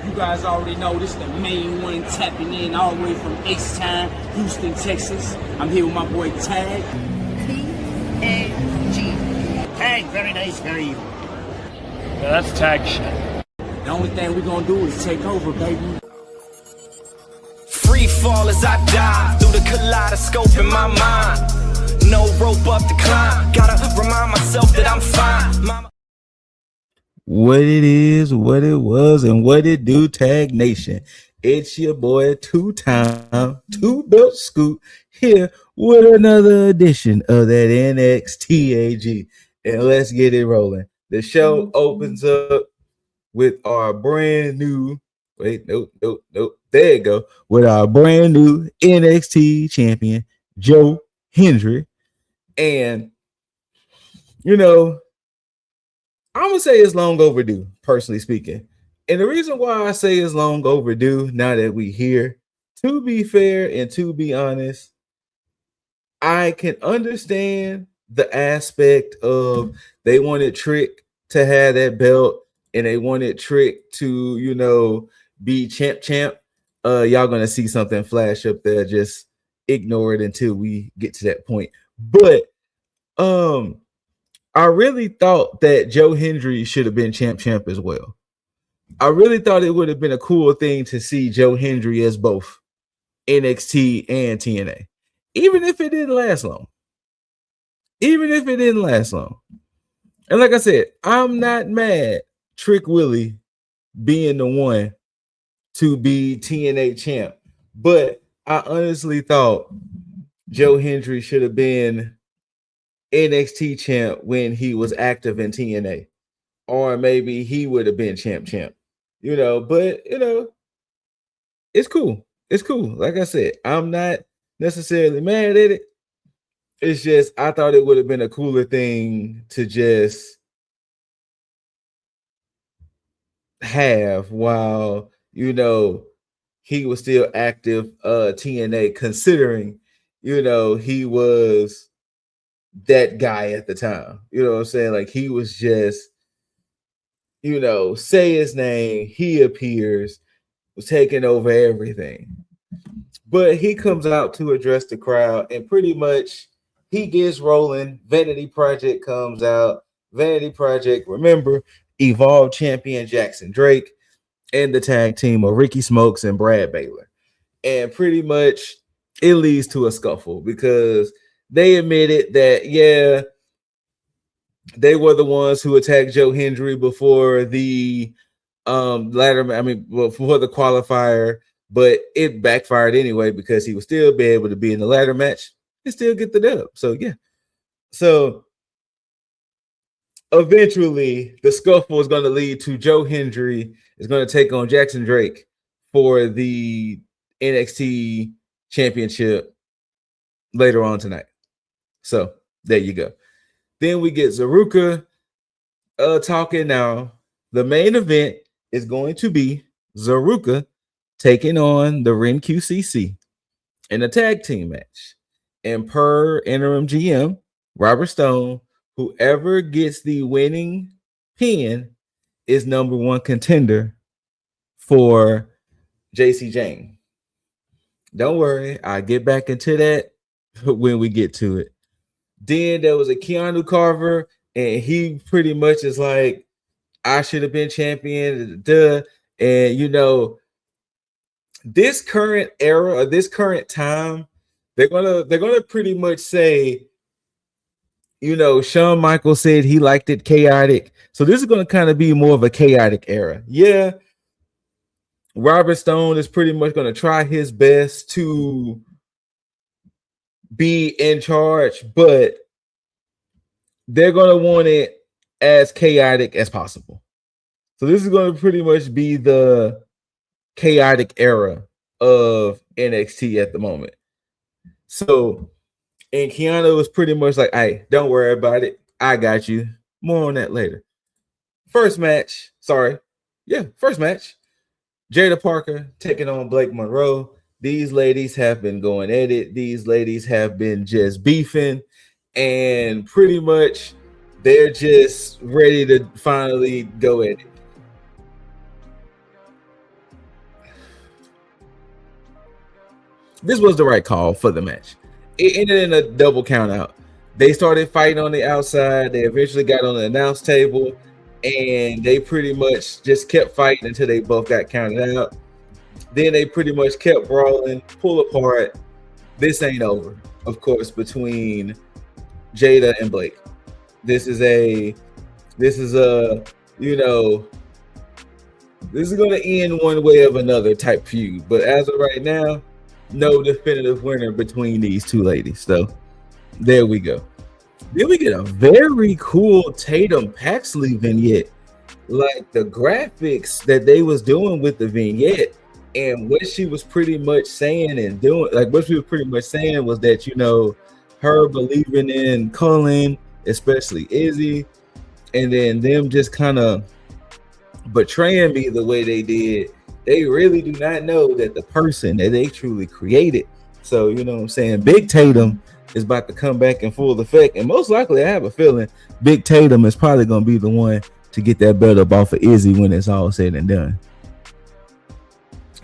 You guys already know this is the main one, tapping in all the way from H-Town, Houston, Texas. I'm here with my boy T.A.G. T.A.G. T.A.G, very nice, very evil. Yeah, that's tag shit. The only thing we're gonna do is take over, baby. Free fall as I dive through the kaleidoscope in my mind. No rope up to climb. Gotta remind myself that I'm fine. Mama. What it is, what it was, and what it do, Tag Nation. It's your boy, two-time, two-belt Scoot, here with another edition of that NXT.A.G. And let's get it rolling. The show opens up with our brand new, nope. There you go. With our brand new NXT champion, Hendry. And, you know, I'm going to say it's long overdue, personally speaking. And the reason why I say it's long overdue, now that we here, to be fair and to be honest, I can understand the aspect of they wanted Trick to have that belt and they wanted Trick to, you know, be champ. Y'all going to see something flash up there. Just ignore it until we get to that point. But, I really thought that Hendry should have been champ as well. I really thought it would have been a cool thing to see Hendry as both NXT and TNA, even if it didn't last long. And like I said, I'm not mad Trick Willie being the one to be TNA champ, but I honestly thought Hendry should have been NXT champ when he was active in TNA, or maybe he would have been champ, you know. But you know, it's cool. Like I said, I'm not necessarily mad at it. It's just I thought it would have been a cooler thing to just have while, you know, he was still active TNA, considering, you know, he was that guy at the time. You know what I'm saying? Like, he was just, you know, say his name, he appears, was taking over everything. But he comes out to address the crowd, and pretty much he gets rolling. Vanity Project comes out. Vanity Project, remember, Evolve champion Jackson Drake and the tag team of Ricky Smokes and Brad Baylor. And pretty much it leads to a scuffle because they admitted that, yeah, they were the ones who attacked Hendry before the before the qualifier, but it backfired anyway because he would still be able to be in the ladder match and still get the dub. So yeah. So eventually the scuffle is going to lead to Hendry is going to take on Jackson Drake for the NXT championship later on tonight. So there you go. Then we get Zaruka talking now. The main event is going to be Zaruka taking on the Ren QCC in a tag team match. And per interim GM, Robert Stone, whoever gets the winning pin is number one contender for Jacy Jane. Don't worry, I'll get back into that when we get to it. Then there was a Keanu Carver, and he pretty much is like, I should have been champion. And you know, this current era or this current time, they're gonna pretty much say, you know, Shawn Michaels said he liked it chaotic. So this is gonna kind of be more of a chaotic era. Yeah. Robert Stone is pretty much gonna try his best to be in charge, but they're going to want it as chaotic as possible. So this is going to pretty much be the chaotic era of NXT at the moment. So, and Keanu was pretty much like, hey, don't worry about it. I got you. More on that later. First match. Jada Parker taking on Blake Monroe. These ladies have been going at it. These ladies have been just beefing, and pretty much they're just ready to finally go at it. this was the right call for the match. It ended in a double count out. They started fighting on the outside. They eventually got on the announce table, and they pretty much just kept fighting until they both got counted out. Then they pretty much kept brawling, pull apart. This ain't over, of course, between Jada and Blake. This is a this is going to end one way or another type feud. But as of right now, no definitive winner between these two ladies. So there we go. Then we get a very cool Tatum Paxley vignette. Like the graphics that they was doing with the vignette and what she was pretty much saying and doing, like what she was pretty much saying was that, you know, her believing in Cullen, especially Izzy, and then them just kind of betraying me the way they did. They really do not know that the person that they truly created. So, you know what I'm saying? Big Tatum is about to come back in full effect. And most likely, I have a feeling Big Tatum is probably going to be the one to get that belt up off of Izzy when it's all said and done.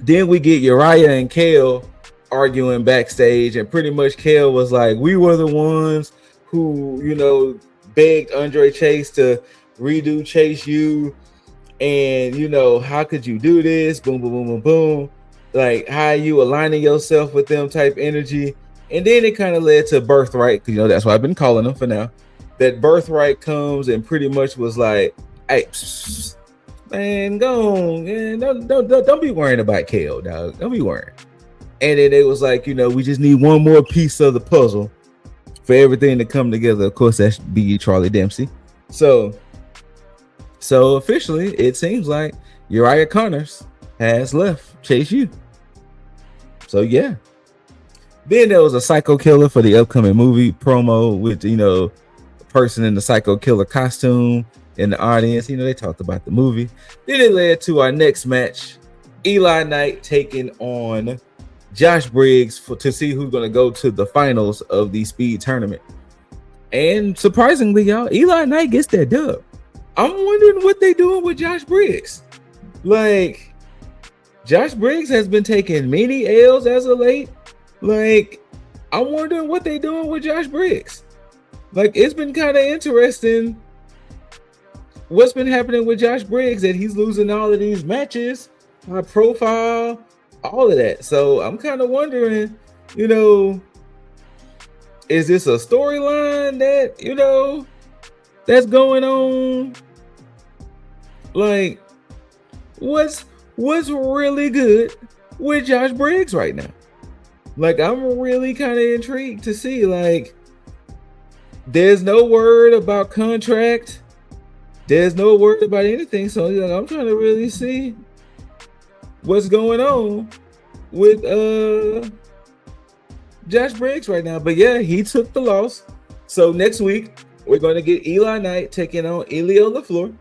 Then we get Uriah and Kale arguing backstage. And pretty much Kale was like, we were the ones who, you know, begged Andre Chase to redo Chase U. And, you know, how could you do this? Boom, boom, boom, boom, boom. Like, how are you aligning yourself with them type energy? And then it kind of led to Birthright, because, you know, that's what I've been calling them for now. That Birthright comes and pretty much was like, hey, man, go on. Man, don't be worrying about KO, dog. Don't be worrying. And then it was like, you know, we just need one more piece of the puzzle for everything to come together. Of course, that should be Charlie Dempsey. So officially, it seems like Uriah Connors has left Chase U. So yeah. Then there was a Psycho Killer for the upcoming movie promo with, you know, a person in the Psycho Killer costume in the audience. You know, they talked about the movie. Then it led to our next match, Eli Knight taking on Josh Briggs to see who's going to go to the finals of the Speed Tournament. And surprisingly, y'all, Eli Knight gets that dub. I'm wondering what they doing with Josh Briggs. Like, Josh Briggs has been taking many L's as of late. Like, I'm wondering what they doing with Josh Briggs. Like, it's been kind of interesting what's been happening with Josh Briggs, that he's losing all of these matches, high profile, all of that. So I'm kind of wondering, you know, is this a storyline that, you know, that's going on? Like, what's really good with Josh Briggs right now? Like, I'm really kind of intrigued to see, like, there's no word about contract. There's no word about anything. So like, I'm trying to really see what's going on with Josh Briggs right now. But yeah, he took the loss. So next week, we're going to get Eli Knight taking on Elio LaFleur.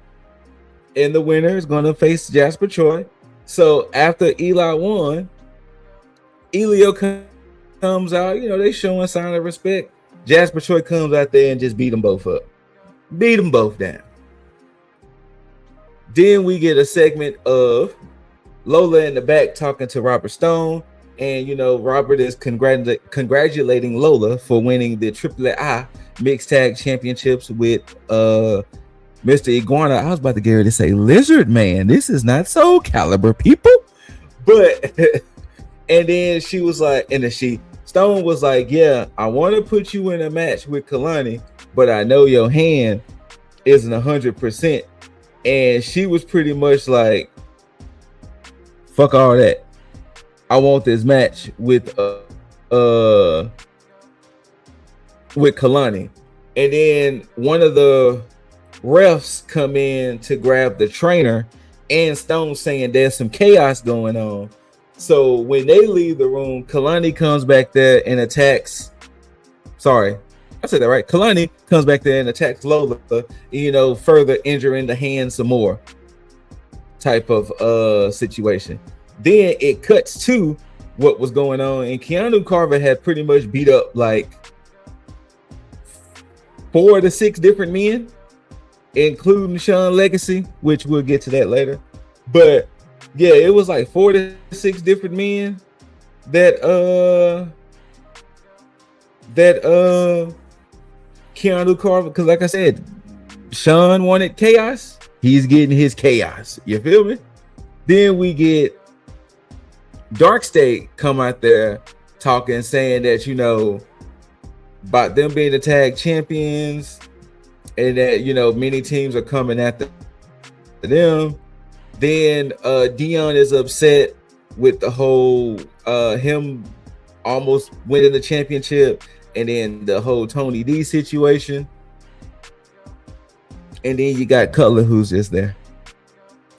And the winner is going to face Jasper Troy. So after Eli won, Elio comes out, you know, they showing sign of respect. Jasper Troy comes out there and just beat them both up. Beat them both down. Then we get a segment of Lola in the back talking to Robert Stone. And, you know, Robert is congratulating Lola for winning the AAA Mixed Tag Championships with Mr. Iguana. I was about to get ready to say Lizard Man. This is not Soul Calibur, people. But... And then she was like, and then Stone was like, yeah, I want to put you in a match with Kalani, but I know your hand isn't 100%. And she was pretty much like, fuck all that. I want this match with Kalani. And then one of the refs come in to grab the trainer, and Stone saying there's some chaos going on. So when they leave the room, Kalani comes back there and attacks. Sorry, I said that right. Kalani comes back there and attacks Lola, you know, further injuring the hand some more type of situation. Then it cuts to what was going on, and Keanu Carver had pretty much beat up like 4 to 6 different men, including Sean Legacy, which we'll get to that later. But yeah, it was like 4 to 6 different men, Keanu Carver, because like I said, Sean wanted chaos. He's getting his chaos. You feel me? Then we get Dark State come out there talking, saying that, you know, about them being the tag champions and that, you know, many teams are coming after them. Then Dion is upset with the whole him almost winning the championship, and then the whole Tony D situation. And then you got Cutler, who's just there.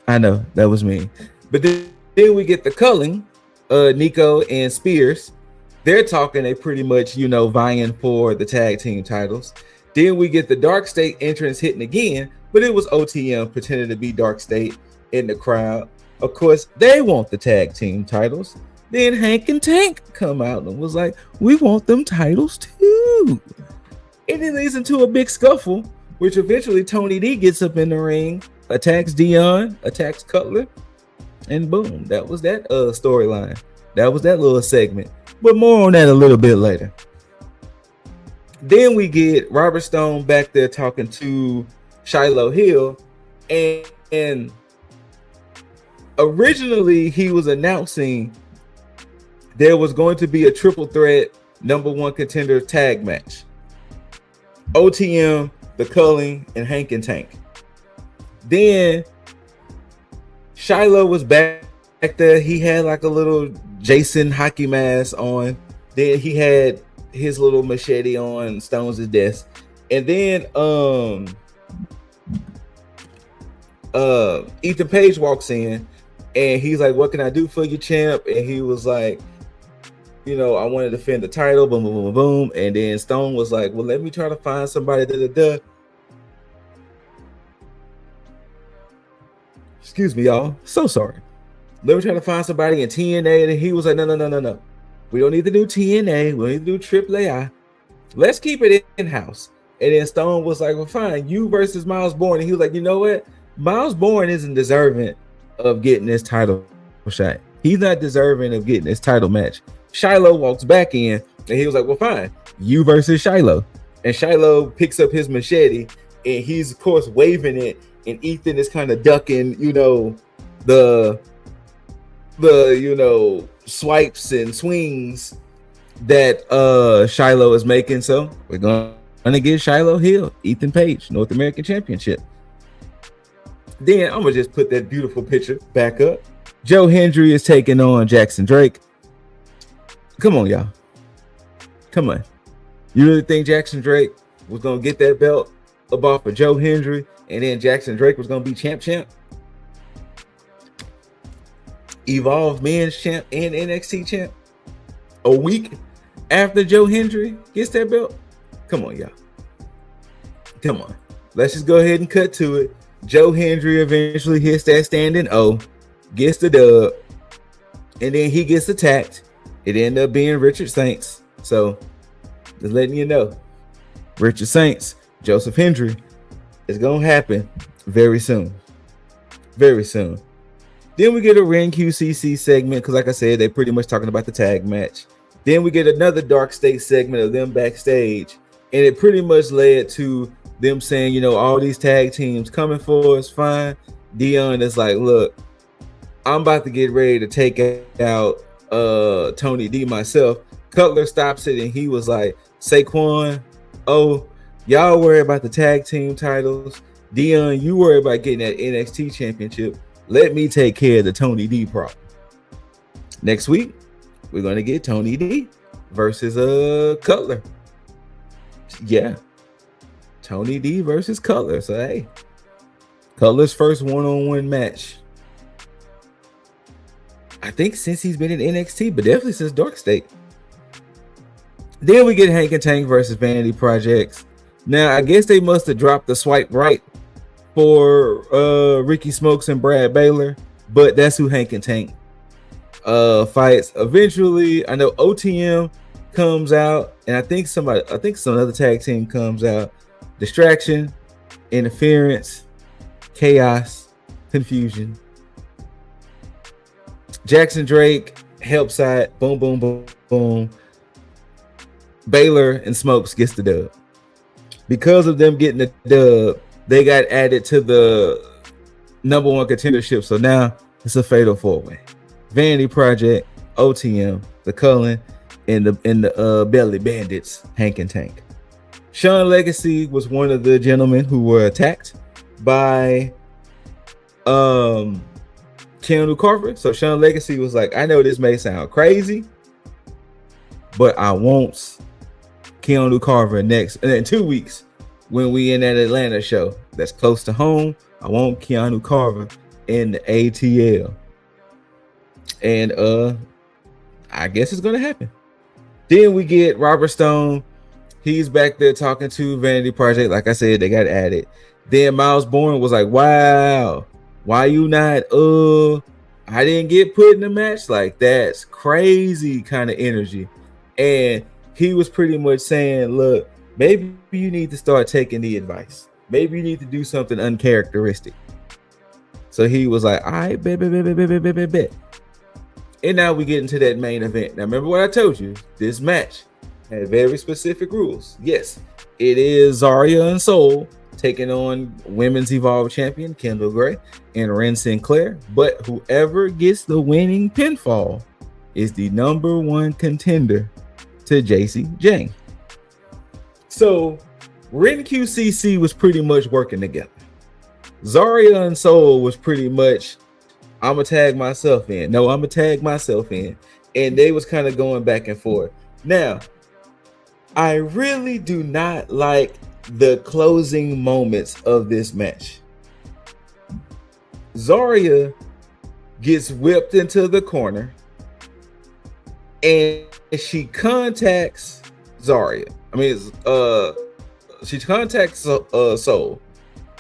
I know that was me. But then we get the culling, Nico and Spears. They're talking, they pretty much, you know, vying for the tag team titles. Then we get the Dark State entrance hitting again, but it was OTM pretending to be Dark State in the crowd. Of course, they want the tag team titles. Then Hank and Tank come out and was like, we want them titles too. And it leads into a big scuffle, which eventually Tony D gets up in the ring, attacks Dion, attacks Cutler, and boom, that was that storyline. That was that little segment. But more on that a little bit later. Then we get Robert Stone back there talking to Shiloh Hill, and originally he was announcing there was going to be a triple threat #1 contender tag match. OTM, the Culling, and Hank and Tank. Then Shiloh was back there. He had like a little Jason hockey mask on. Then he had his little machete on Stone's desk. And then Ethan Page walks in and he's like, what can I do for you, champ? And he was like, you know, I want to defend the title, boom, boom, boom, boom. And then Stone was like, well, let me try to find somebody, Excuse me, y'all. So sorry. Let me try to find somebody in TNA. And he was like, no. We don't need to do TNA. We don't need to do AAA. Let's keep it in-house. And then Stone was like, well, fine. You versus Miles Bourne. And he was like, you know what? Miles Bourne isn't deserving of getting this title shot. He's not deserving of getting this title match. Shiloh walks back in and he was like, well, fine. You versus Shiloh. And Shiloh picks up his machete and he's, of course, waving it. And Ethan is kind of ducking, you know, the you know, swipes and swings that Shiloh is making. So we're gonna get Shiloh Hill, Ethan Page, North American Championship. Then I'm gonna just put that beautiful picture back up. Joe Hendry is taking on Jackson Drake. Come on, y'all. Come on. You really think Jackson Drake was gonna get that belt off of Joe Hendry, and then Jackson Drake was gonna be champ? Evolve Men's champ and NXT champ a week after Joe Hendry gets that belt? Come on, y'all. Come on. Let's just go ahead and cut to it. Joe Hendry eventually hits that standing O, gets the dub, and then he gets attacked. It ended up being Richard Saints. So just letting you know, Richard Saints, Joseph Hendry, is gonna happen very soon. Very soon. Then we get a Ring QCC segment because, like I said, they're pretty much talking about the tag match. Then we get another Dark State segment of them backstage, and it pretty much led to them saying, you know, all these tag teams coming for us, fine. Dion is like, look, I'm about to get ready to take out Tony D myself. Cutler stops it, and he was like, Saquon, oh, y'all worry about the tag team titles. Dion, you worry about getting that NXT championship. Let me take care of the Tony D problem. Next week, we're going to get Tony D versus Cutler. Yeah. Tony D versus Cutler. So, hey, Cutler's first one-on-one match. I think since he's been in NXT, but definitely since Dark State. Then we get Hank and Tank versus Vanity Projects. Now, I guess they must have dropped the swipe right for Ricky Smokes and Brad Baylor, but that's who Hank and Tank fights. Eventually, I know OTM comes out, and I think some other tag team comes out. Distraction, interference, chaos, confusion. Jackson Drake help side, boom, boom, boom, boom. Baylor and Smokes gets the dub. Because of them getting the dub, they got added to the number one contendership. So now it's a fatal four-way. Vanity Project, OTM, the Cullen, and the Belly Bandits, Hank and Tank. Sean Legacy was one of the gentlemen who were attacked by Keanu Carver. So Sean Legacy was like, I know this may sound crazy, but I want Keanu Carver next in 2 weeks when we in that Atlanta show that's close to home. I want Keanu Carver in the ATL. And I guess it's gonna happen. Then we get Robert Stone. He's back there talking to Vanity Project. Like I said, they got added. Then Miles Bourne was like, wow, why you not I didn't get put in the match? Like, that's crazy kind of energy. And he was pretty much saying, look, maybe you need to start taking the advice. Maybe you need to do something uncharacteristic. So he was like, all right, bet. And now we get into that main event. Now, remember what I told you? This match had very specific rules. Yes, it is Zarya and Soul taking on Women's Evolve Champion Kendall Gray and Ren Sinclair. But whoever gets the winning pinfall is the number one contender to Jacy Jane. So Ren QCC was pretty much working together. Zarya and Soul was pretty much, I'm gonna tag myself in. No, I'm gonna tag myself in. And they was kind of going back and forth. Now, I really do not like the closing moments of this match. Zarya gets whipped into the corner and she contacts Zarya. She contacts Soul.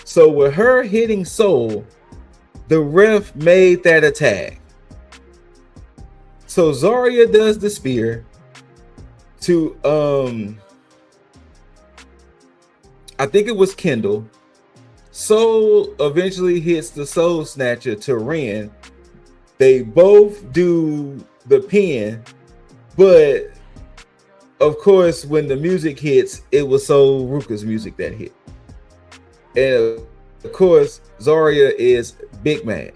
So with her hitting Soul, the ref made that a tag. So Zarya does the spear to I think it was Kendall. Soul eventually hits the Soul Snatcher to Ren. They both do the pin, but of course, when the music hits, it was Soul Ruka's music that hit. And of course, Zarya is big mad.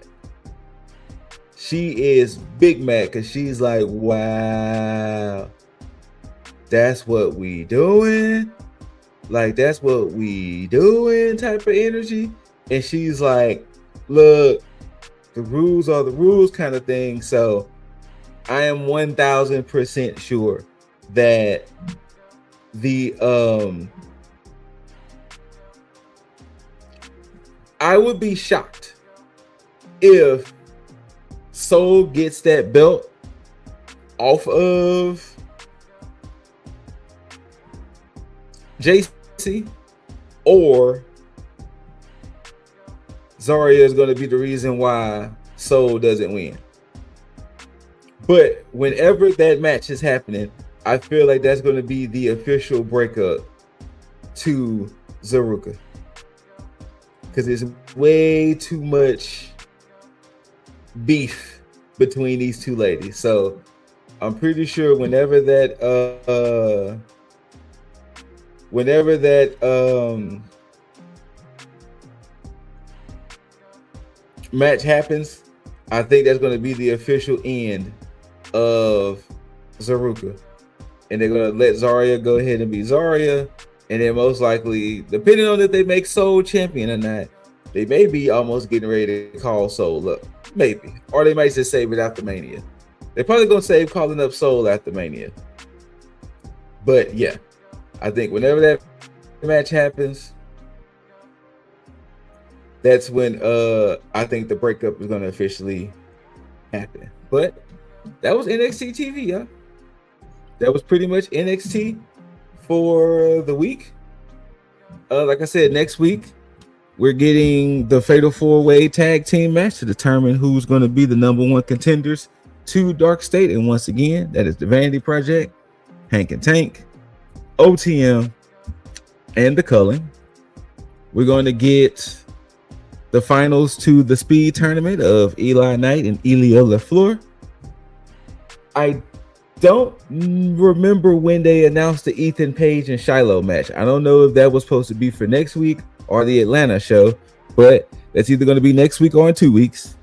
She is big mad because she's like, wow, that's what we doing? Like, that's what we doing type of energy. And she's like, look, the rules are the rules kind of thing. So I am 1000% sure that the I would be shocked if Soul gets that belt off of Jacy, or Zarya is going to be the reason why Soul doesn't win. But whenever that match is happening, I feel like that's going to be the official breakup to Zaruka, because there's way too much beef between these two ladies. So I'm pretty sure whenever that match happens, I think that's going to be the official end of Zaruka. And they're going to let Zarya go ahead and be Zarya. And then most likely, depending on if they make Soul champion or not, they may be almost getting ready to call Soul up. Maybe. Or they might just save it after Mania. They're probably going to save calling up Soul after Mania. But yeah, I think whenever that match happens, that's when I think the breakup is going to officially happen. But that was NXT TV, y'all. That was pretty much NXT for the week. Like I said, next week we're getting the Fatal 4-Way Tag Team match to determine who's going to be the number one contenders to Dark State. And once again, that is the Vanity Project, Hank and Tank, OTM, and the Cullen. We're going to get the finals to the Speed Tournament of Eli Knight and Elia LaFleur. I don't remember when they announced the Ethan Page and Shiloh match. I don't know if that was supposed to be for next week or the Atlanta show, but that's either going to be next week or in 2 weeks.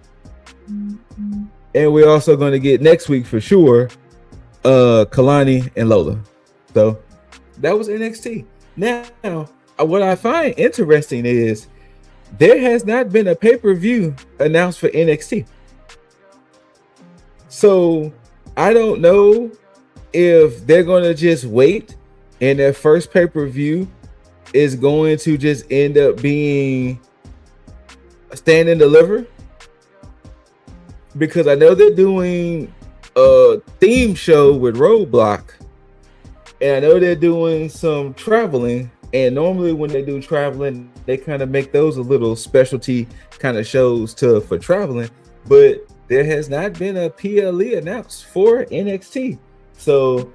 And we're also going to get next week for sure, Kalani and Lola. So that was NXT. Now, what I find interesting is there has not been a pay-per-view announced for NXT. So I don't know if they're going to just wait and their first pay-per-view is going to just end up being a Stand and Deliver. Because I know they're doing a theme show with Roadblock. And I know they're doing some traveling. And normally when they do traveling, they kind of make those a little specialty kind of shows for traveling. But there has not been a PLE announced for NXT. So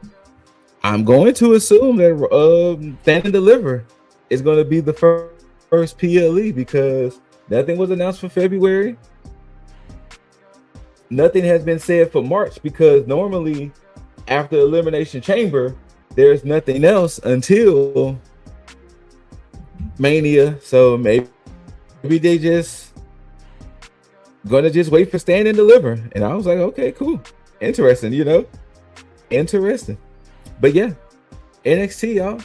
I'm going to assume that Stand and Deliver is going to be the first PLE because nothing was announced for February. Nothing has been said for March because normally after Elimination Chamber, there's nothing else until Mania. So maybe they just gonna just wait for Stand and Deliver. And I was like, okay, cool. Interesting, Interesting. But yeah, NXT, y'all.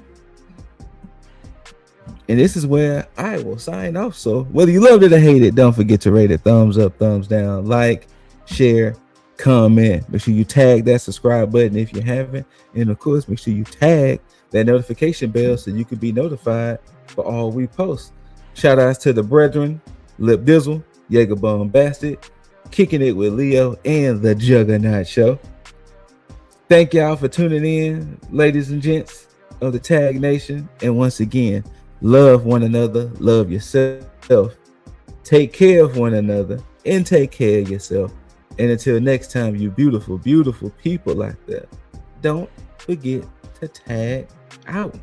And this is where I will sign off. So whether you loved it or hate it, don't forget to rate it. Thumbs up, thumbs down, like, share, comment. Make sure you tag that subscribe button if you haven't. And of course, make sure you tag that notification bell so you can be notified for all we post. Shout outs to the brethren, Lip Dizzle, Jaeger Bum Bastard, Kicking It with Leo, and the Juggernaut Show. Thank y'all for tuning in, ladies and gents of the Tag Nation. And once again, love one another, love yourself, take care of one another, and take care of yourself. And until next time, you beautiful, beautiful people out there, don't forget to tag out.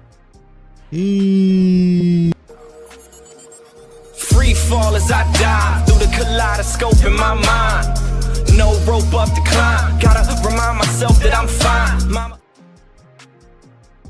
Free fall as I dive through the kaleidoscope in my mind. No rope up to climb. Gotta remind myself that I'm fine. Mama